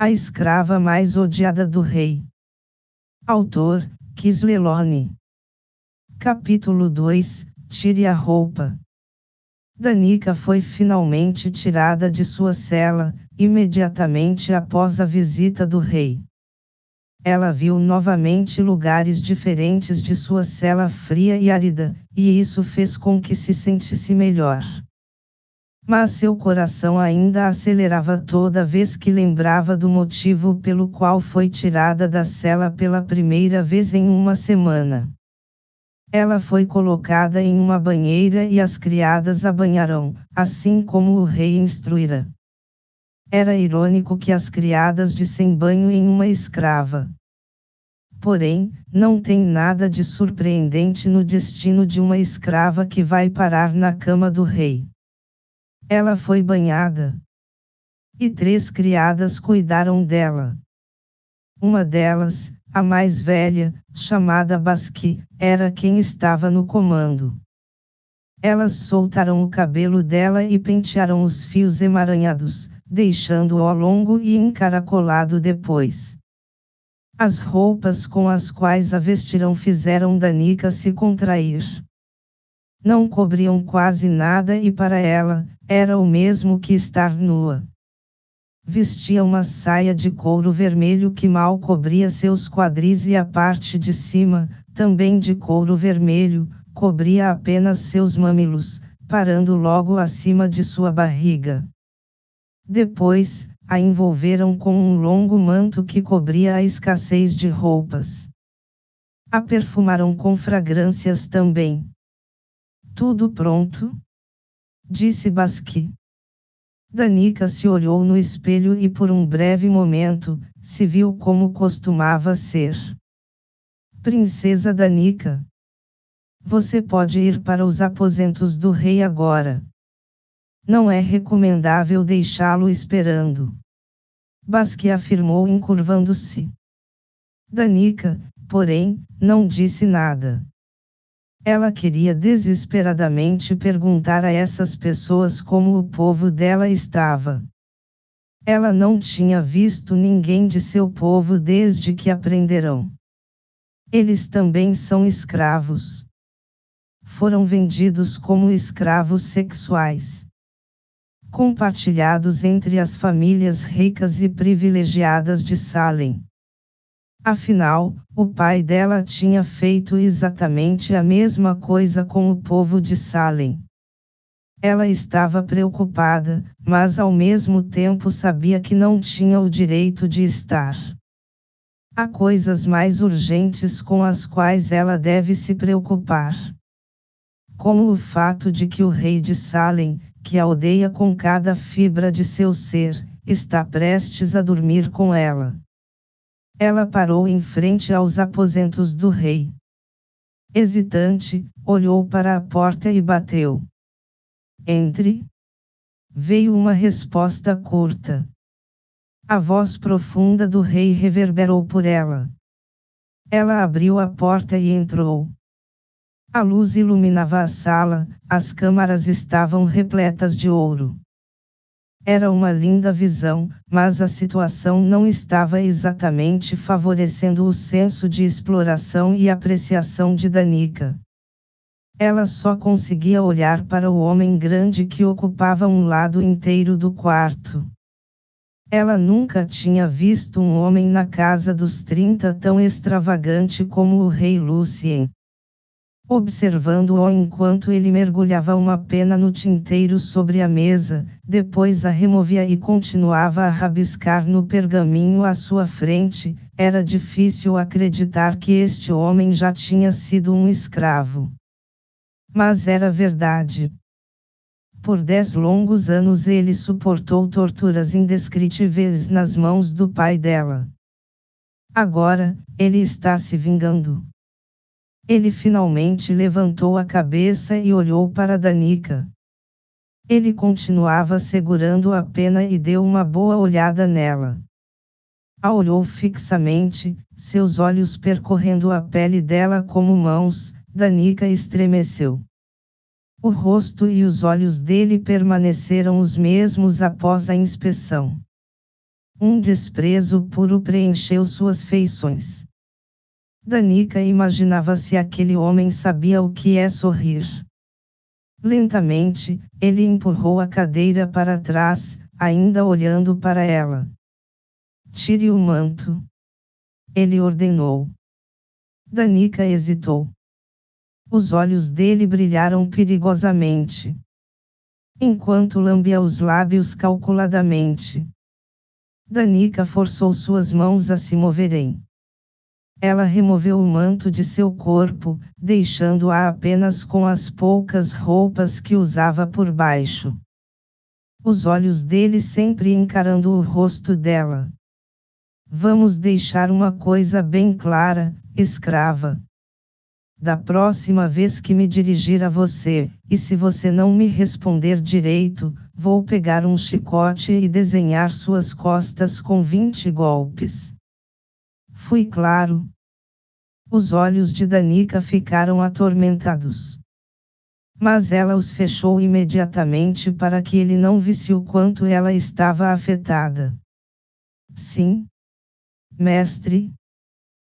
A escrava mais odiada do rei. Autor, Kislelone. Capítulo 2, Tire a roupa. Danica foi finalmente tirada de sua cela, imediatamente após a visita do rei. Ela viu novamente lugares diferentes de sua cela fria e árida, e isso fez com que se sentisse melhor. Mas seu coração ainda acelerava toda vez que lembrava do motivo pelo qual foi tirada da cela pela primeira vez em uma semana. Ela foi colocada em uma banheira e as criadas a banharão, assim como o rei instruíra. Era irônico que as criadas dessem banho em uma escrava. Porém, não tem nada de surpreendente no destino de uma escrava que vai parar na cama do rei. Ela foi banhada. E 3 criadas cuidaram dela. Uma delas, a mais velha, chamada Basqui, era quem estava no comando. Elas soltaram o cabelo dela e pentearam os fios emaranhados, deixando-o longo e encaracolado depois. As roupas com as quais a vestiram fizeram Danica se contrair. Não cobriam quase nada e para ela, era o mesmo que estar nua. Vestia uma saia de couro vermelho que mal cobria seus quadris e a parte de cima, também de couro vermelho, cobria apenas seus mamilos, parando logo acima de sua barriga. Depois, a envolveram com um longo manto que cobria a escassez de roupas. A perfumaram com fragrâncias também. Tudo pronto? Disse Basqui. Danica se olhou no espelho e por um breve momento, se viu como costumava ser. Princesa Danica. Você pode ir para os aposentos do rei agora. Não é recomendável deixá-lo esperando. Basqui afirmou encurvando-se. Danica, porém, não disse nada. Ela queria desesperadamente perguntar a essas pessoas como o povo dela estava. Ela não tinha visto ninguém de seu povo desde que aprenderam. Eles também são escravos. Foram vendidos como escravos sexuais. Compartilhados entre as famílias ricas e privilegiadas de Salem. Afinal, o pai dela tinha feito exatamente a mesma coisa com o povo de Salem. Ela estava preocupada, mas ao mesmo tempo sabia que não tinha o direito de estar. Há coisas mais urgentes com as quais ela deve se preocupar. Como o fato de que o rei de Salem, que a odeia com cada fibra de seu ser, está prestes a dormir com ela. Ela parou em frente aos aposentos do rei. Hesitante, olhou para a porta e bateu. Entre. Veio uma resposta curta. A voz profunda do rei reverberou por ela. Ela abriu a porta e entrou. A luz iluminava a sala, as câmaras estavam repletas de ouro. Era uma linda visão, mas a situação não estava exatamente favorecendo o senso de exploração e apreciação de Danica. Ela só conseguia olhar para o homem grande que ocupava um lado inteiro do quarto. Ela nunca tinha visto um homem na casa dos 30 tão extravagante como o rei Lucien. Observando-o enquanto ele mergulhava uma pena no tinteiro sobre a mesa, depois a removia e continuava a rabiscar no pergaminho à sua frente, era difícil acreditar que este homem já tinha sido um escravo. Mas era verdade. Por 10 longos anos ele suportou torturas indescritíveis nas mãos do pai dela. Agora, ele está se vingando. Ele finalmente levantou a cabeça e olhou para Danica. Ele continuava segurando a pena e deu uma boa olhada nela. A olhou fixamente, seus olhos percorrendo a pele dela como mãos. Danica estremeceu. O rosto e os olhos dele permaneceram os mesmos após a inspeção. Um desprezo puro preencheu suas feições. Danica imaginava se aquele homem sabia o que é sorrir. Lentamente, ele empurrou a cadeira para trás, ainda olhando para ela. Tire o manto. Ele ordenou. Danica hesitou. Os olhos dele brilharam perigosamente. Enquanto lambia os lábios calculadamente. Danica forçou suas mãos a se moverem. Ela removeu o manto de seu corpo, deixando-a apenas com as poucas roupas que usava por baixo. Os olhos dele sempre encarando o rosto dela. Vamos deixar uma coisa bem clara, escrava. Da próxima vez que me dirigir a você, e se você não me responder direito, vou pegar um chicote e desenhar suas costas com 20 golpes. Fui claro? Os olhos de Danica ficaram atormentados. Mas ela os fechou imediatamente para que ele não visse o quanto ela estava afetada. Sim, mestre,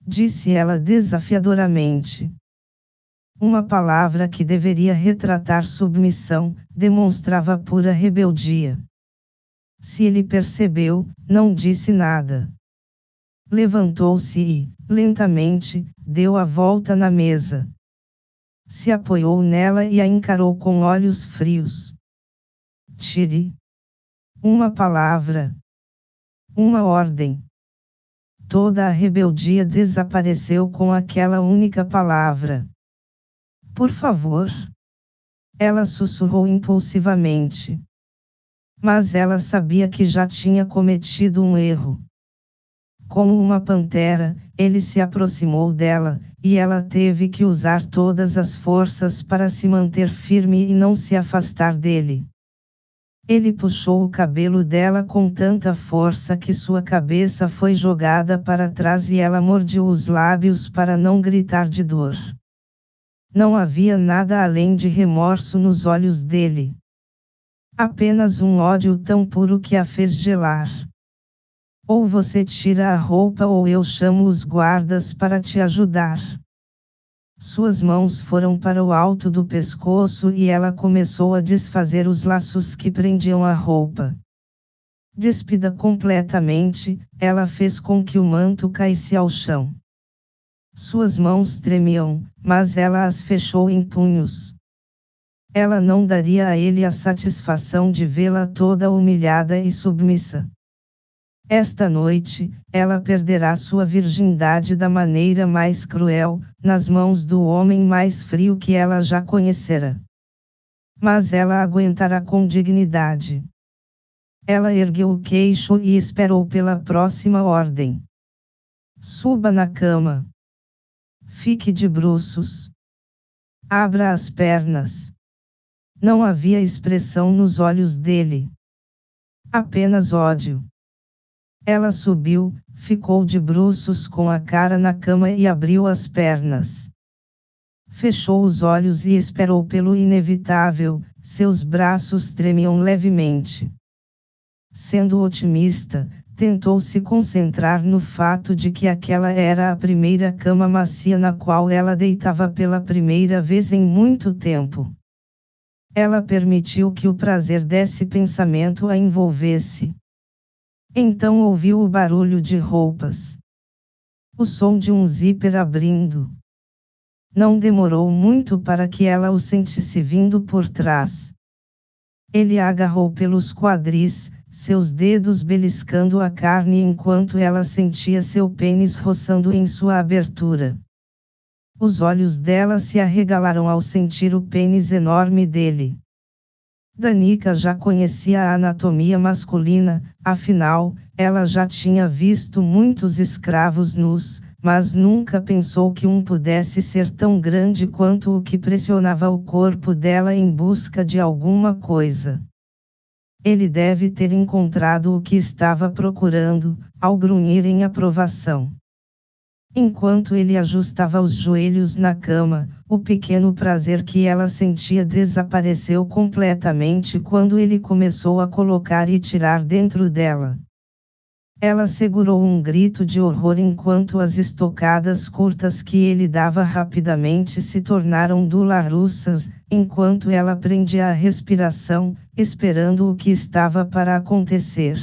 disse ela desafiadoramente. Uma palavra que deveria retratar submissão, demonstrava pura rebeldia. Se ele percebeu, não disse nada. Levantou-se e, lentamente, deu a volta na mesa. Se apoiou nela e a encarou com olhos frios. Tire. Uma palavra. Uma ordem. Toda a rebeldia desapareceu com aquela única palavra. Por favor. Ela sussurrou impulsivamente. Mas ela sabia que já tinha cometido um erro. Como uma pantera, ele se aproximou dela, e ela teve que usar todas as forças para se manter firme e não se afastar dele. Ele puxou o cabelo dela com tanta força que sua cabeça foi jogada para trás e ela mordiu os lábios para não gritar de dor. Não havia nada além de remorso nos olhos dele. Apenas um ódio tão puro que a fez gelar. Ou você tira a roupa ou eu chamo os guardas para te ajudar. Suas mãos foram para o alto do pescoço e ela começou a desfazer os laços que prendiam a roupa. Despida completamente, ela fez com que o manto caísse ao chão. Suas mãos tremiam, mas ela as fechou em punhos. Ela não daria a ele a satisfação de vê-la toda humilhada e submissa. Esta noite, ela perderá sua virgindade da maneira mais cruel, nas mãos do homem mais frio que ela já conhecera. Mas ela aguentará com dignidade. Ela ergueu o queixo e esperou pela próxima ordem. Suba na cama. Fique de bruços. Abra as pernas. Não havia expressão nos olhos dele. Apenas ódio. Ela subiu, ficou de bruços com a cara na cama e abriu as pernas. Fechou os olhos e esperou pelo inevitável, seus braços tremiam levemente. Sendo otimista, tentou se concentrar no fato de que aquela era a primeira cama macia na qual ela deitava pela primeira vez em muito tempo. Ela permitiu que o prazer desse pensamento a envolvesse. Então ouviu o barulho de roupas. O som de um zíper abrindo. Não demorou muito para que ela o sentisse vindo por trás. Ele a agarrou pelos quadris, seus dedos beliscando a carne enquanto ela sentia seu pênis roçando em sua abertura. Os olhos dela se arregalaram ao sentir o pênis enorme dele. Danica já conhecia a anatomia masculina, afinal, ela já tinha visto muitos escravos nus, mas nunca pensou que um pudesse ser tão grande quanto o que pressionava o corpo dela em busca de alguma coisa. Ele deve ter encontrado o que estava procurando, ao grunhir em aprovação. Enquanto ele ajustava os joelhos na cama, o pequeno prazer que ela sentia desapareceu completamente quando ele começou a colocar e tirar dentro dela. Ela segurou um grito de horror enquanto as estocadas curtas que ele dava rapidamente se tornaram dolorosas, enquanto ela prendia a respiração, esperando o que estava para acontecer.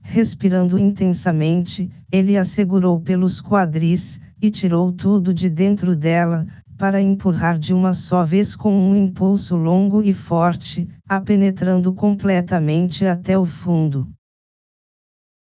Respirando intensamente, ele a segurou pelos quadris, e tirou tudo de dentro dela, para empurrar de uma só vez com um impulso longo e forte, a penetrando completamente até o fundo.